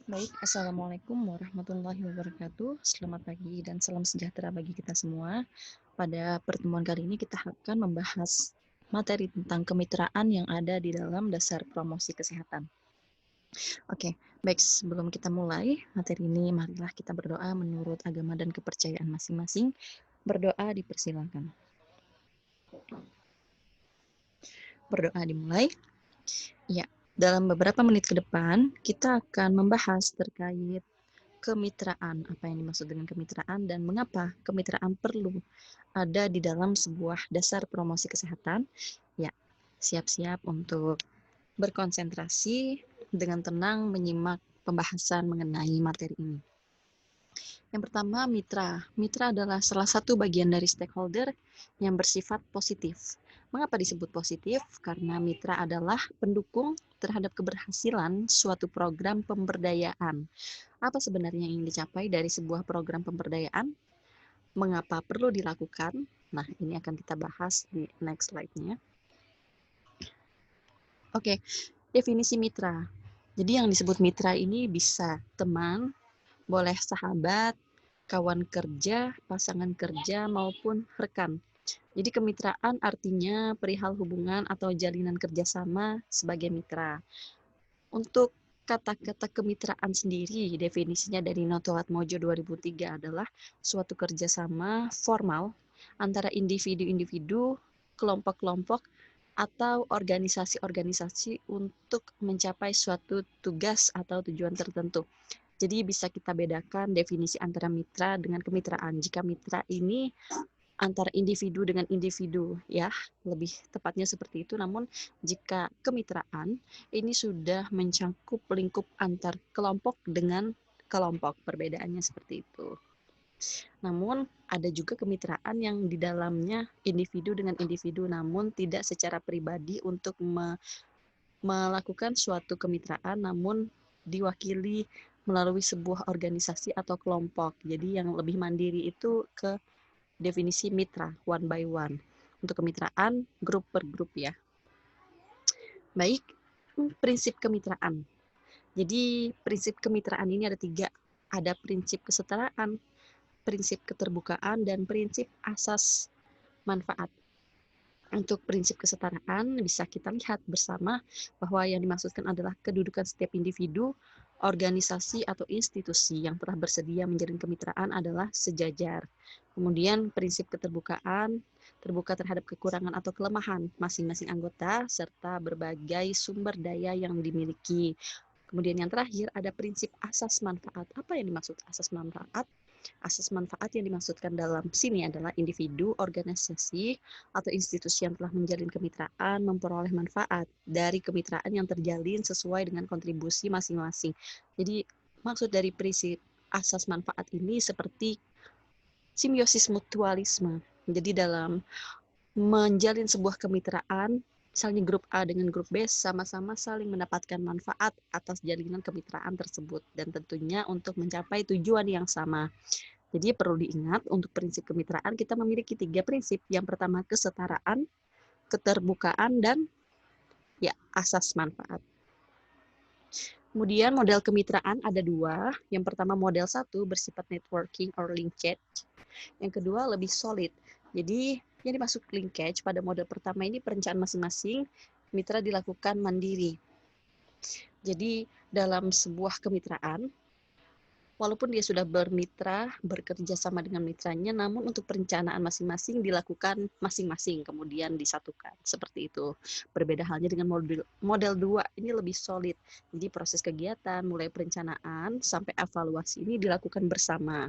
Baik, Assalamualaikum warahmatullahi wabarakatuh. Selamat pagi dan salam sejahtera bagi kita semua. Pada pertemuan kali ini kita akan membahas materi tentang kemitraan yang ada di dalam dasar promosi kesehatan. Oke, baik sebelum kita mulai materi ini, marilah kita berdoa menurut agama dan kepercayaan masing-masing. Berdoa dipersilakan. Berdoa dimulai. Ya, dalam beberapa menit ke depan kita akan membahas terkait kemitraan, apa yang dimaksud dengan kemitraan dan mengapa kemitraan perlu ada di dalam sebuah dasar promosi kesehatan. Ya, siap-siap untuk berkonsentrasi dengan tenang menyimak pembahasan mengenai materi ini. Yang pertama, mitra. Mitra adalah salah satu bagian dari stakeholder yang bersifat positif. Mengapa disebut positif? Karena mitra adalah pendukung terhadap keberhasilan suatu program pemberdayaan. Apa sebenarnya yang ingin dicapai dari sebuah program pemberdayaan? Mengapa perlu dilakukan? Nah, ini akan kita bahas di next slide-nya. Oke, definisi mitra. Jadi yang disebut mitra ini bisa teman, boleh sahabat, kawan kerja, pasangan kerja, maupun rekan. Jadi kemitraan artinya perihal hubungan atau jalinan kerjasama sebagai mitra. Untuk kata-kata kemitraan sendiri, definisinya dari Noto Atmojo 2003 adalah suatu kerjasama formal antara individu-individu, kelompok-kelompok, atau organisasi-organisasi untuk mencapai suatu tugas atau tujuan tertentu. Jadi bisa kita bedakan definisi antara mitra dengan kemitraan. Jika mitra ini antara individu dengan individu, ya, lebih tepatnya seperti itu. Namun jika kemitraan ini sudah mencakup lingkup antar kelompok dengan kelompok, perbedaannya seperti itu. Namun ada juga kemitraan yang di dalamnya individu dengan individu, namun tidak secara pribadi untuk melakukan suatu kemitraan, namun diwakili melalui sebuah organisasi atau kelompok. Jadi yang lebih mandiri itu ke definisi mitra, one by one. Untuk kemitraan, grup per grup ya. Baik, prinsip kemitraan. Jadi prinsip kemitraan ini ada 3. Ada prinsip kesetaraan, prinsip keterbukaan, dan prinsip asas manfaat. Untuk prinsip kesetaraan bisa kita lihat bersama bahwa yang dimaksudkan adalah kedudukan setiap individu, organisasi atau institusi yang telah bersedia menjalin kemitraan adalah sejajar. Kemudian prinsip keterbukaan, terbuka terhadap kekurangan atau kelemahan masing-masing anggota serta berbagai sumber daya yang dimiliki. Kemudian yang terakhir ada prinsip asas manfaat. Apa yang dimaksud asas manfaat? Asas manfaat yang dimaksudkan dalam sini adalah individu, organisasi, atau institusi yang telah menjalin kemitraan memperoleh manfaat dari kemitraan yang terjalin sesuai dengan kontribusi masing-masing. Jadi maksud dari prinsip asas manfaat ini seperti simbiosis mutualisme. Jadi dalam menjalin sebuah kemitraan, misalnya grup A dengan grup B sama-sama saling mendapatkan manfaat atas jalinan kemitraan tersebut dan tentunya untuk mencapai tujuan yang sama. Jadi perlu diingat untuk prinsip kemitraan kita memiliki 3 prinsip. Yang pertama kesetaraan, keterbukaan, dan ya asas manfaat. Kemudian model kemitraan ada 2. Yang pertama model 1 bersifat networking or linkage. Yang kedua lebih solid. Jadi yang dimaksud linkage pada model pertama ini perencanaan masing-masing mitra dilakukan mandiri. Jadi dalam sebuah kemitraan, walaupun dia sudah bermitra, bekerja sama dengan mitranya, namun untuk perencanaan masing-masing dilakukan masing-masing, kemudian disatukan. Seperti itu. Berbeda halnya dengan model 2, ini lebih solid. Jadi proses kegiatan, mulai perencanaan sampai evaluasi ini dilakukan bersama.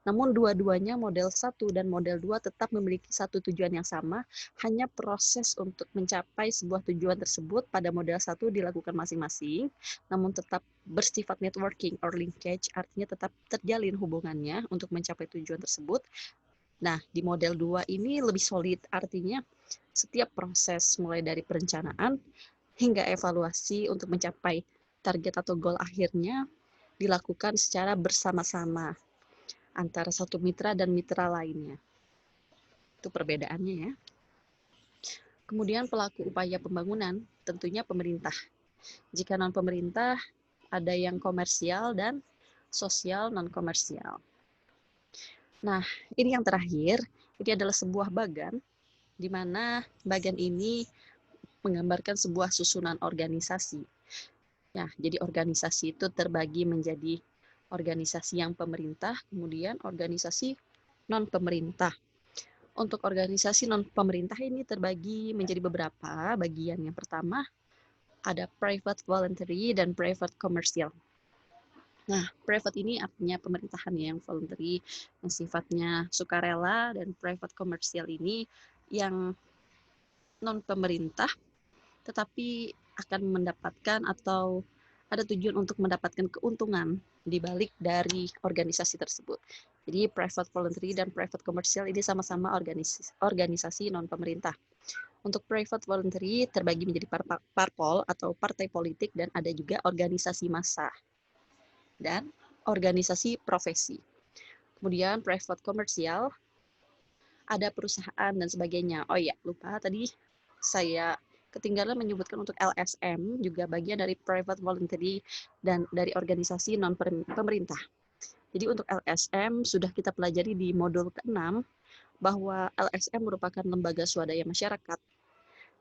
Namun dua-duanya model 1 dan model 2 tetap memiliki satu tujuan yang sama, hanya proses untuk mencapai sebuah tujuan tersebut pada model 1 dilakukan masing-masing, namun tetap bersifat networking or linkage, artinya tetap terjalin hubungannya untuk mencapai tujuan tersebut. Nah, di model 2 ini lebih solid, artinya setiap proses mulai dari perencanaan hingga evaluasi untuk mencapai target atau goal akhirnya dilakukan secara bersama-sama antara satu mitra dan mitra lainnya. Itu perbedaannya ya. Kemudian pelaku upaya pembangunan, tentunya pemerintah. Jika non-pemerintah, ada yang komersial dan sosial non-komersial. Nah, ini yang terakhir, ini adalah sebuah bagan, di mana bagan ini menggambarkan sebuah susunan organisasi. Nah, jadi organisasi itu terbagi menjadi organisasi yang pemerintah, kemudian organisasi non-pemerintah. Untuk organisasi non-pemerintah ini terbagi menjadi beberapa bagian. Yang pertama, ada private voluntary dan private commercial. Nah, private ini artinya pemerintahan yang voluntary, yang sifatnya sukarela, dan private commercial ini yang non-pemerintah, tetapi akan mendapatkan atau ada tujuan untuk mendapatkan keuntungan di balik dari organisasi tersebut. Jadi private voluntary dan private commercial ini sama-sama organisasi non-pemerintah. Untuk private voluntary terbagi menjadi parpol atau partai politik dan ada juga organisasi massa dan organisasi profesi. Kemudian private commercial ada perusahaan dan sebagainya. Oh iya, lupa tadi saya ketinggalan menyebutkan untuk LSM juga bagian dari private voluntary dan dari organisasi non pemerintah. Jadi untuk LSM sudah kita pelajari di modul ke-6 bahwa LSM merupakan lembaga swadaya masyarakat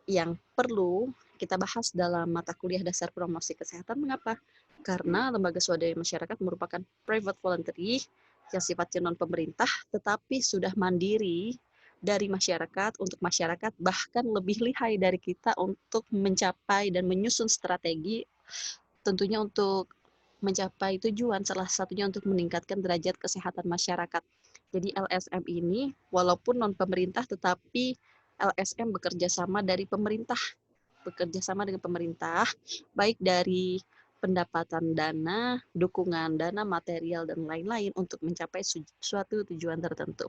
yang perlu kita bahas dalam mata kuliah dasar promosi kesehatan. Mengapa? Karena lembaga swadaya masyarakat merupakan private voluntary yang sifatnya non pemerintah tetapi sudah mandiri dari masyarakat untuk masyarakat, bahkan lebih lihai dari kita untuk mencapai dan menyusun strategi tentunya untuk mencapai tujuan, salah satunya untuk meningkatkan derajat kesehatan masyarakat. Jadi LSM ini walaupun non pemerintah tetapi LSM bekerja sama dari pemerintah, bekerja sama dengan pemerintah, baik dari pendapatan dana, dukungan dana, material, dan lain-lain untuk mencapai suatu tujuan tertentu.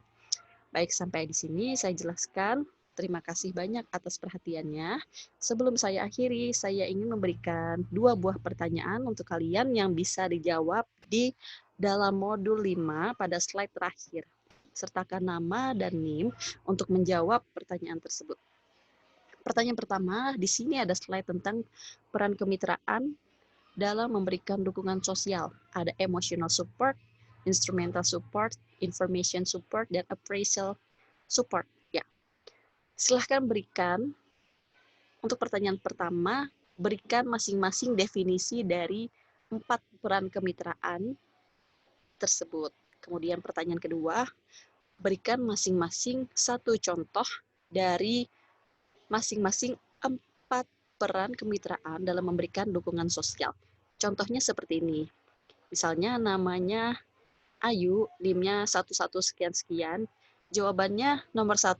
Baik, sampai di sini saya jelaskan. Terima kasih banyak atas perhatiannya. Sebelum saya akhiri, saya ingin memberikan 2 buah pertanyaan untuk kalian yang bisa dijawab di dalam modul 5 pada slide terakhir. Sertakan nama dan NIM untuk menjawab pertanyaan tersebut. Pertanyaan pertama, di sini ada slide tentang peran kemitraan dalam memberikan dukungan sosial. Ada emotional support, instrumental support, information support, dan appraisal support. Ya, silahkan berikan untuk pertanyaan pertama, berikan masing-masing definisi dari 4 peran kemitraan tersebut. Kemudian pertanyaan kedua, berikan masing-masing 1 contoh dari masing-masing 4 peran kemitraan dalam memberikan dukungan sosial. Contohnya seperti ini. Misalnya namanya Ayu, NIM-nya 11 sekian-sekian. Jawabannya nomor 1,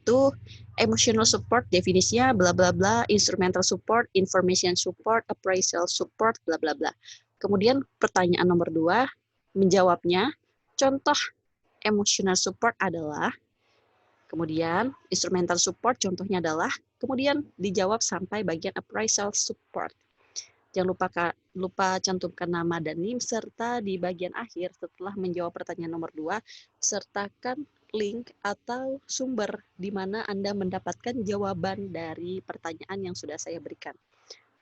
emotional support, definisinya bla bla bla, instrumental support, information support, appraisal support, bla bla bla. Kemudian pertanyaan nomor 2, menjawabnya, contoh emotional support adalah, kemudian instrumental support contohnya adalah, kemudian dijawab sampai bagian appraisal support. Jangan lupa cantumkan nama dan NIM, serta di bagian akhir setelah menjawab pertanyaan nomor 2, sertakan link atau sumber di mana Anda mendapatkan jawaban dari pertanyaan yang sudah saya berikan.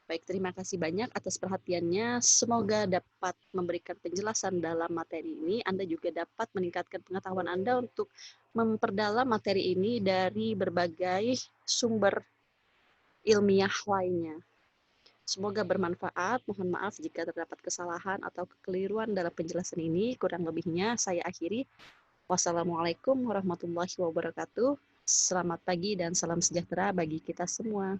Baik, terima kasih banyak atas perhatiannya. Semoga dapat memberikan penjelasan dalam materi ini. Anda juga dapat meningkatkan pengetahuan Anda untuk memperdalam materi ini dari berbagai sumber ilmiah lainnya. Semoga bermanfaat. Mohon maaf jika terdapat kesalahan atau kekeliruan dalam penjelasan ini. Kurang lebihnya saya akhiri. Wassalamualaikum warahmatullahi wabarakatuh. Selamat pagi dan salam sejahtera bagi kita semua.